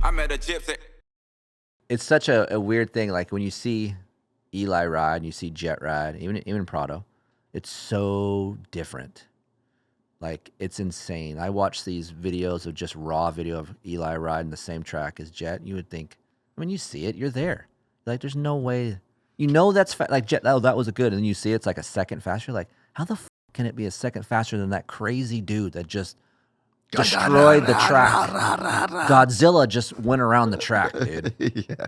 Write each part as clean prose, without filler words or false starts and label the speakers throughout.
Speaker 1: I met a gypsy.
Speaker 2: It's such a weird thing. Like when you see Eli ride, and you see Jet ride, even Prado, it's so different. Like it's insane. I watch these videos of just raw video of Eli riding the same track as Jet. You would think, I mean, you see it, you're there. Like there's no way. You know that's like Jet. Oh, that was good, and then you see it's like a second faster. Like how the can it be a second faster than that crazy dude that just destroyed the track? Godzilla just went around the track, dude.
Speaker 3: Yeah,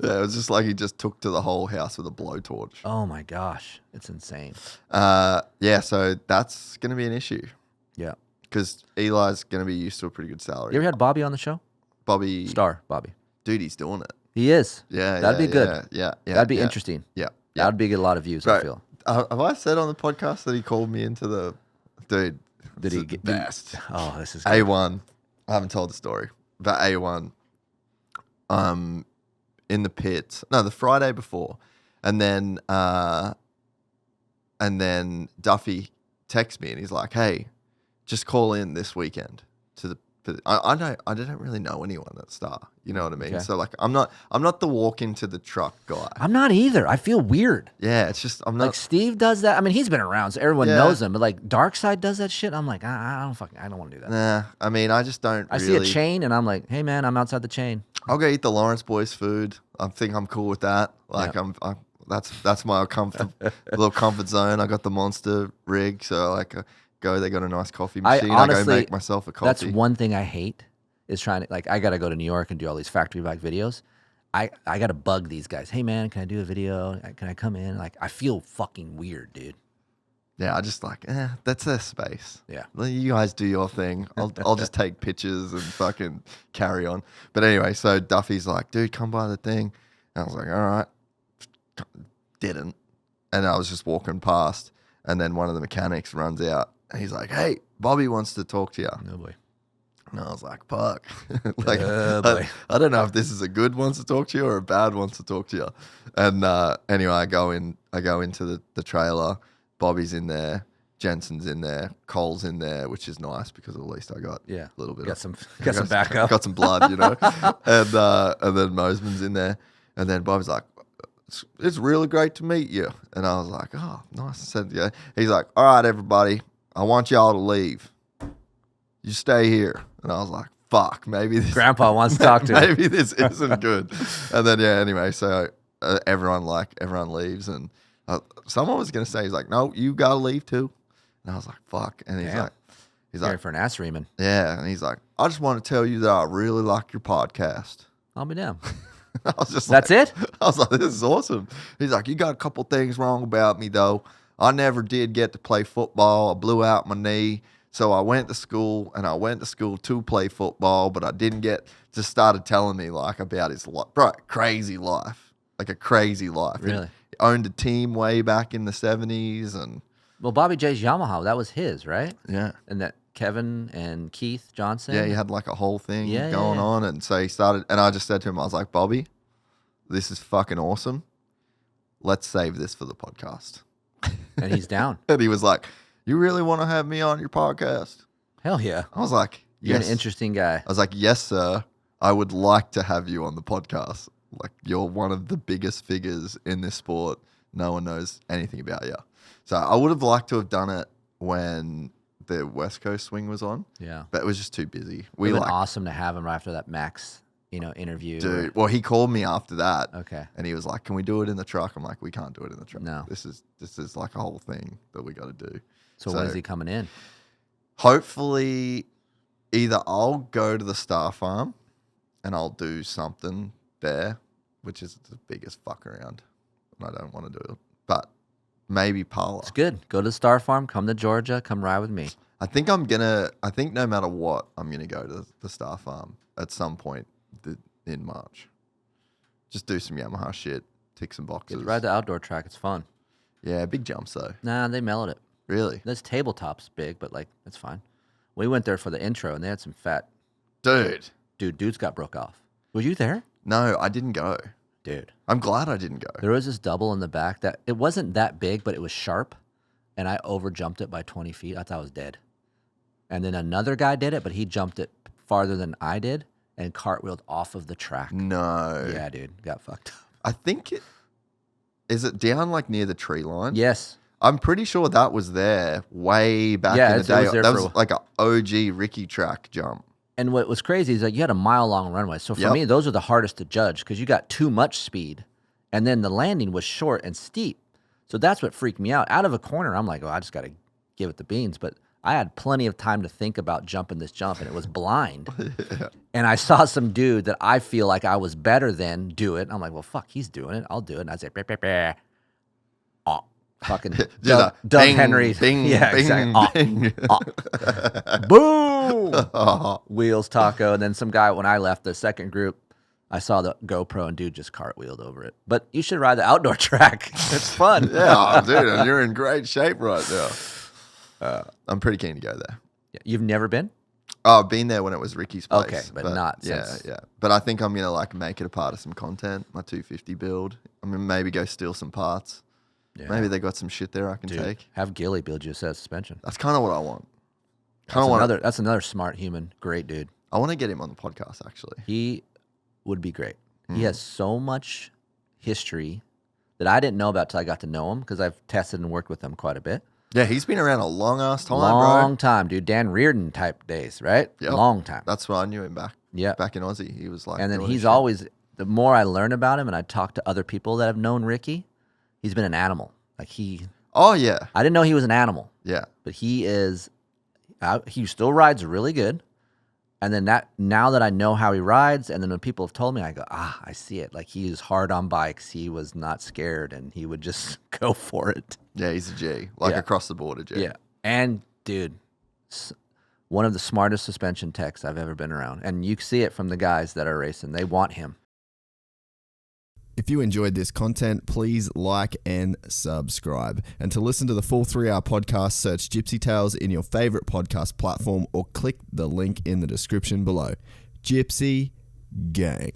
Speaker 3: it was just like he just took to the whole house with a blowtorch.
Speaker 2: Oh my gosh, it's insane.
Speaker 3: Yeah, so that's going to be an issue.
Speaker 2: Yeah,
Speaker 3: because Eli's going to be used to a pretty good salary.
Speaker 2: You ever had Bobby on the show?
Speaker 3: Bobby.
Speaker 2: Bobby.
Speaker 3: Dude, he's doing it.
Speaker 2: He is.
Speaker 3: Yeah,
Speaker 2: that'd be good.
Speaker 3: Yeah.
Speaker 2: That'd be interesting.
Speaker 3: Yeah.
Speaker 2: That'd be a lot of views, I feel.
Speaker 3: Have I said on the podcast that he called me into the... Dude,
Speaker 2: did he get
Speaker 3: best?
Speaker 2: Oh, this is good.
Speaker 3: A1. I haven't told the story, but A1 in the pits. No, the Friday before. And then Duffy texts me and he's like, hey, just call in this weekend to the... I don't really know anyone at Star. You know what I mean?
Speaker 2: Okay.
Speaker 3: So like I'm not the walk into the truck guy.
Speaker 2: I'm not either. I feel weird.
Speaker 3: Yeah, it's just I'm not
Speaker 2: like Steve does that. I mean, he's been around, so everyone knows him. But like Darkside does that shit. I'm like, I don't want to do that.
Speaker 3: Nah, I mean, I just don't.
Speaker 2: I see a chain and I'm like, hey man, I'm outside the chain.
Speaker 3: I'll go eat the Lawrence boys' food. I think I'm cool with that. Like that's my little comfort zone. I got the Monster rig, so like go. They got a nice coffee machine.
Speaker 2: Honestly,
Speaker 3: I go make myself a coffee.
Speaker 2: That's one thing I hate is trying to like. I got to go to New York and do all these factory bike videos. I got to bug these guys. Hey man, can I do a video? Can I come in? Like I feel fucking weird, dude.
Speaker 3: Yeah, I just like, that's their space.
Speaker 2: Yeah.
Speaker 3: You guys do your thing. I'll just take pictures and fucking carry on. But anyway, so Duffy's like, dude, come by the thing. And I was like, all right. Didn't. And I was just walking past. And then one of the mechanics runs out. And he's like, hey, Bobby wants to talk to you.
Speaker 2: No boy.
Speaker 3: And I was like, fuck. Like, I don't know if this is a good wants to talk to you or a bad wants to talk to you. And anyway, I go into the trailer. Bobby's in there, Jensen's in there, Cole's in there, which is nice because at least I got a little bit.
Speaker 2: Got some backup.
Speaker 3: Got some blood, you know. and then Mosman's in there, and then Bobby's like, "It's really great to meet you." And I was like, "Oh, nice." I said, "Yeah." He's like, "All right, everybody, I want y'all to leave. You stay here." And I was like, "Fuck, maybe this."
Speaker 2: Grandpa wants to talk to him.
Speaker 3: Maybe this isn't good. And then anyway, so everyone leaves and. Someone was going to say, he's like, no, you got to leave too. And I was like, fuck. And he's like,
Speaker 2: for an ass reaming.
Speaker 3: Yeah. And he's like, I just want to tell you that I really like your podcast.
Speaker 2: I'll be down.
Speaker 3: I was just
Speaker 2: That's
Speaker 3: like,
Speaker 2: it?
Speaker 3: I was like, this is awesome. He's like, you got a couple things wrong about me though. I never did get to play football. I blew out my knee. So I went to school to play football, but I didn't get, just started telling me like about his life, bro, crazy life, like a crazy life.
Speaker 2: Really?
Speaker 3: Owned a team way back in the 70s and
Speaker 2: Bobby J's Yamaha, that was his, right?
Speaker 3: Yeah.
Speaker 2: And that Kevin and Keith Johnson.
Speaker 3: Yeah, he had like a whole thing going on. And so he started, and I just said to him, I was like, Bobby, this is fucking awesome. Let's save this for the podcast.
Speaker 2: And he's down.
Speaker 3: And he was like, you really want to have me on your podcast?
Speaker 2: Hell yeah.
Speaker 3: I was like, yes.
Speaker 2: You're an interesting guy.
Speaker 3: I was like, yes, sir. I would like to have you on the podcast. Like, you're one of the biggest figures in this sport. No one knows anything about you. So I would have liked to have done it when the West Coast swing was on.
Speaker 2: Yeah.
Speaker 3: But it was just too busy.
Speaker 2: It would have been awesome to have him right after that Max, interview.
Speaker 3: Dude, well, he called me after that.
Speaker 2: Okay.
Speaker 3: And he was like, can we do it in the truck? I'm like, we can't do it in the truck.
Speaker 2: No.
Speaker 3: This is like a whole thing that we got to do.
Speaker 2: So when is he coming in?
Speaker 3: Hopefully, either I'll go to the Star Farm and I'll do something there, which is the biggest fuck around, and I don't want to do it. But maybe Parla.
Speaker 2: It's good. Go to the Star Farm. Come to Georgia. Come ride with me.
Speaker 3: I think no matter what, I'm gonna go to the Star Farm at some point in March. Just do some Yamaha shit, tick some boxes.
Speaker 2: Ride the outdoor track. It's fun.
Speaker 3: Yeah, big jumps though.
Speaker 2: Nah, they mellowed it.
Speaker 3: Really?
Speaker 2: This tabletop's big, but like that's fine. We went there for the intro, and they had some fat. Dudes got broke off. Were you there?
Speaker 3: No, I didn't go.
Speaker 2: Dude.
Speaker 3: I'm glad I didn't go.
Speaker 2: There was this double in the back that it wasn't that big, but it was sharp, and I overjumped it by 20 feet. I thought I was dead. And then another guy did it, but he jumped it farther than I did, and cartwheeled off of the track.
Speaker 3: No.
Speaker 2: Yeah, dude, got fucked up.
Speaker 3: I think is it down like near the tree line?
Speaker 2: Yes.
Speaker 3: I'm pretty sure that was there way back in the
Speaker 2: it
Speaker 3: day.
Speaker 2: was there
Speaker 3: That
Speaker 2: for
Speaker 3: was like an OG Ricky track jump.
Speaker 2: And what was crazy is that you had a mile-long runway. So for
Speaker 3: Yep.
Speaker 2: me, those are the hardest to judge because you got too much speed, and then the landing was short and steep. So that's what freaked me out. Out of a corner, I'm like, oh, I just got to give it the beans. But I had plenty of time to think about jumping this jump, and it was blind.
Speaker 3: Yeah.
Speaker 2: And I saw some dude that I feel like I was better than do it. I'm like, well, fuck, he's doing it. I'll do it. And I say, bah, bah, bah. Oh, fucking Doug
Speaker 3: bing,
Speaker 2: Henry.
Speaker 3: Bing,
Speaker 2: yeah,
Speaker 3: bing,
Speaker 2: exactly.
Speaker 3: bing.
Speaker 2: Boom!
Speaker 3: Oh.
Speaker 2: Wheels taco. And then some guy, when I left the second group, I saw the GoPro and dude just cartwheeled over it. But you should ride the outdoor track. It's fun.
Speaker 3: Yeah, dude, and you're in great shape right now. I'm pretty keen to go there.
Speaker 2: Yeah, you've never been?
Speaker 3: Oh, I've been there when it was Ricky's place.
Speaker 2: Okay, but not
Speaker 3: yeah,
Speaker 2: since.
Speaker 3: yeah. But I think I'm gonna like make it a part of some content. My 250 build. I'm gonna maybe go steal some parts.
Speaker 2: Yeah.
Speaker 3: Maybe they got some shit there I can
Speaker 2: Dude,
Speaker 3: take.
Speaker 2: have Gilly build you a set of suspension.
Speaker 3: That's kind of what I want.
Speaker 2: That's another smart human. Great dude.
Speaker 3: I want to get him on the podcast actually.
Speaker 2: He would be great. He has so much history that I didn't know about till I got to know him because I've tested and worked with him quite a bit.
Speaker 3: Yeah, he's been around a long ass time,
Speaker 2: Long
Speaker 3: bro.
Speaker 2: time, dude. Dan Reardon type days, right?
Speaker 3: Yep.
Speaker 2: Long time.
Speaker 3: That's why I knew him back.
Speaker 2: Yeah.
Speaker 3: Back in Aussie, he was like.
Speaker 2: And then
Speaker 3: doing
Speaker 2: he's
Speaker 3: his shit.
Speaker 2: always, the more I learn about him and I talk to other people that have known Ricky, he's been an animal. Like
Speaker 3: Oh yeah,
Speaker 2: I didn't know he was an animal,
Speaker 3: yeah.
Speaker 2: but he still rides really good. And then now that I know how he rides, and then when people have told me, I go, I see it. Like he was hard on bikes. He was not scared, and he would just go for it.
Speaker 3: Yeah, he's a G, like
Speaker 2: Yeah.
Speaker 3: across the border G.
Speaker 2: Yeah. And dude, one of the smartest suspension techs I've ever been around. And you see it from the guys that are racing. They want him.
Speaker 1: If you enjoyed this content, please like and subscribe. And to listen to the full 3-hour podcast, search Gypsy Tales in your favorite podcast platform or click the link in the description below. Gypsy Gang.